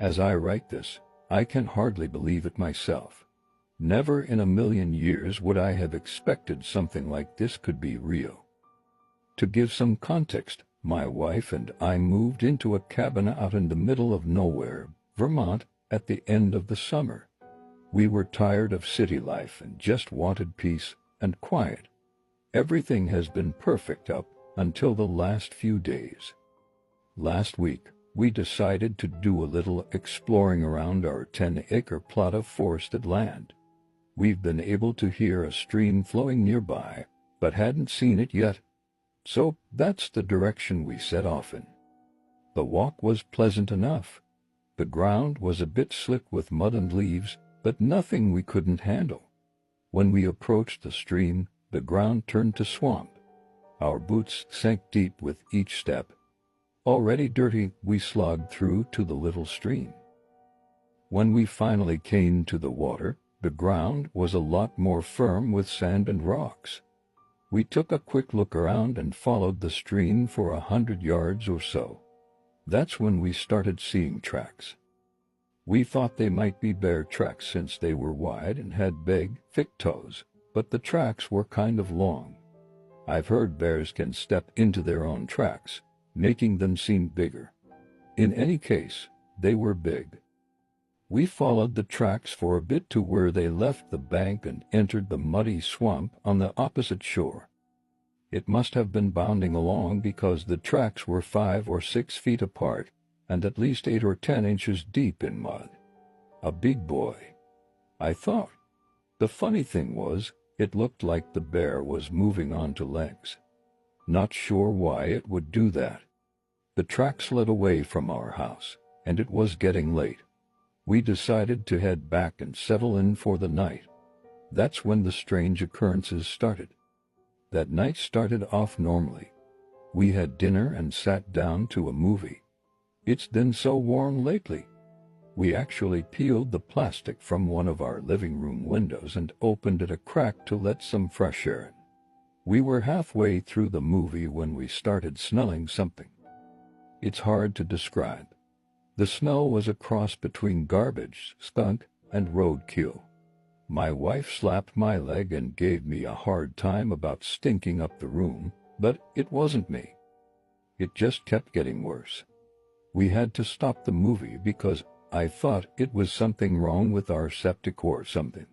As I write this, I can hardly believe it myself. Never in a million years would I have expected something like this could be real. To give some context, my wife and I moved into a cabin out in the middle of nowhere, Vermont, at the end of the summer. We were tired of city life and just wanted peace and quiet. Everything has been perfect up until the last few days. Last week, we decided to do a little exploring around our 10-acre plot of forested land. We've been able to hear a stream flowing nearby, but hadn't seen it yet. So that's the direction we set off in. The walk was pleasant enough. The ground was a bit slick with mud and leaves, but nothing we couldn't handle. When we approached the stream, the ground turned to swamp. Our boots sank deep with each step. Already dirty, we slogged through to the little stream. When we finally came to the water, the ground was a lot more firm with sand and rocks. We took a quick look around and followed the stream for 100 yards or so. That's when we started seeing tracks. We thought they might be bear tracks since they were wide and had big, thick toes, but the tracks were kind of long. I've heard bears can step into their own tracks, making them seem bigger. In any case, they were big. We followed the tracks for a bit to where they left the bank and entered the muddy swamp on the opposite shore. It must have been bounding along because the tracks were 5 or 6 feet apart and at least 8 or 10 inches deep in mud. A big boy, I thought. The funny thing was, it looked like the bear was moving on 2 legs. Not sure why it would do that. The tracks led away from our house, and it was getting late. We decided to head back and settle in for the night. That's when the strange occurrences started. That night started off normally. We had dinner and sat down to a movie. It's been so warm lately. We actually peeled the plastic from one of our living room windows and opened it a crack to let some fresh air in. We were halfway through the movie when we started smelling something. It's hard to describe. The smell was a cross between garbage, skunk, and roadkill. My wife slapped my leg and gave me a hard time about stinking up the room, but it wasn't me. It just kept getting worse. We had to stop the movie because I thought it was something wrong with our septic or something.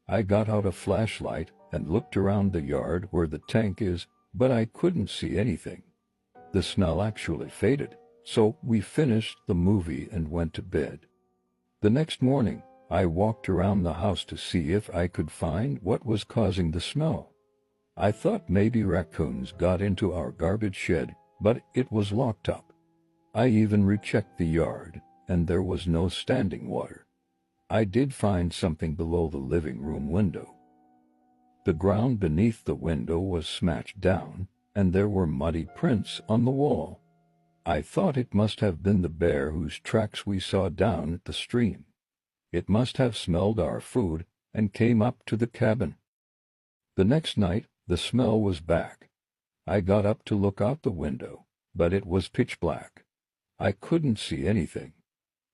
I got out a flashlight and looked around the yard where the tank is, but I couldn't see anything. The smell actually faded, so we finished the movie and went to bed. The next morning, I walked around the house to see if I could find what was causing the smell. I thought maybe raccoons got into our garbage shed, but it was locked up. I even rechecked the yard, and there was no standing water. I did find something below the living room window. The ground beneath the window was smashed down, and there were muddy prints on the wall. I thought it must have been the bear whose tracks we saw down at the stream. It must have smelled our food and came up to the cabin. The next night, the smell was back. I got up to look out the window, but it was pitch black. I couldn't see anything.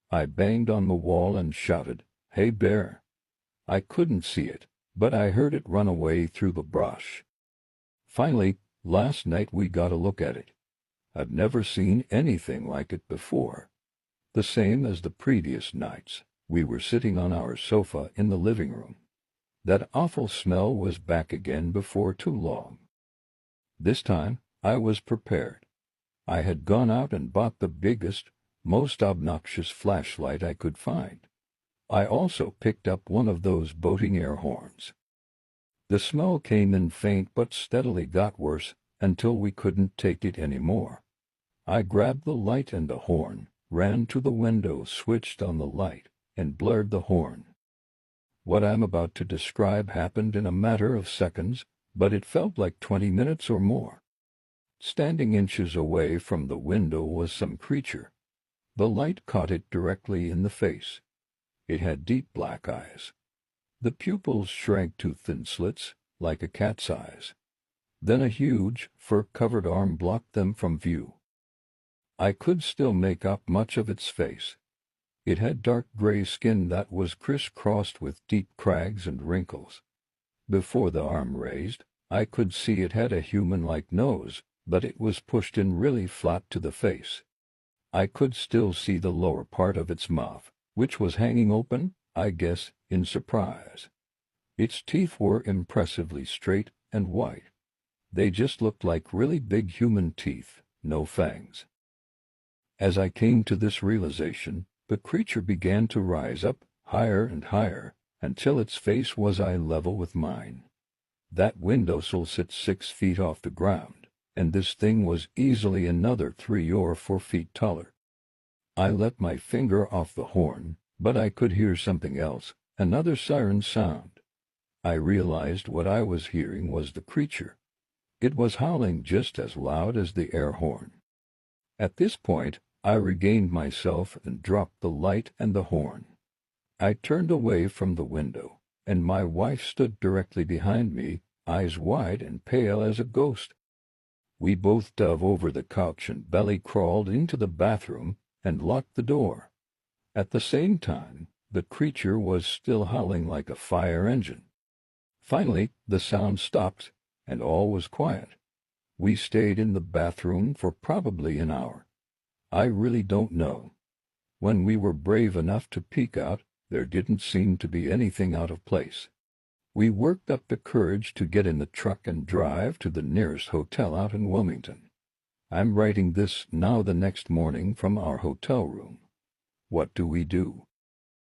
I banged on the wall and shouted, "Hey, bear!" I couldn't see it, but I heard it run away through the brush. Finally, last night we got a look at it. I've never seen anything like it before. The same as the previous nights, we were sitting on our sofa in the living room. That awful smell was back again before too long. This time, I was prepared. I had gone out and bought the biggest, most obnoxious flashlight I could find. I also picked up one of those boating air horns. The smell came in faint but steadily got worse until we couldn't take it anymore. I grabbed the light and the horn, ran to the window, switched on the light, and blared the horn. What I'm about to describe happened in a matter of seconds, but it felt like 20 minutes or more. Standing inches away from the window was some creature. The light caught it directly in the face. It had deep black eyes. The pupils shrank to thin slits, like a cat's eyes. Then a huge, fur-covered arm blocked them from view. I could still make out much of its face. It had dark gray skin that was crisscrossed with deep crags and wrinkles. Before the arm raised, I could see it had a human-like nose, but it was pushed in really flat to the face. I could still see the lower part of its mouth, which was hanging open, I guess, in surprise. Its teeth were impressively straight and white. They just looked like really big human teeth, no fangs. As I came to this realization, the creature began to rise up, higher and higher, until its face was eye level with mine. That windowsill sits 6 feet off the ground, and this thing was easily another 3 or 4 feet taller. I let my finger off the horn, but I could hear something else, another siren sound. I realized what I was hearing was the creature. It was howling just as loud as the air horn. At this point, I regained myself and dropped the light and the horn. I turned away from the window, and my wife stood directly behind me, eyes wide and pale as a ghost. We both dove over the couch and belly crawled into the bathroom and locked the door. At the same time, the creature was still howling like a fire engine. Finally, the sound stopped, and all was quiet. We stayed in the bathroom for probably an hour. I really don't know. When we were brave enough to peek out, there didn't seem to be anything out of place. We worked up the courage to get in the truck and drive to the nearest hotel out in Wilmington. I'm writing this now the next morning from our hotel room. What do we do?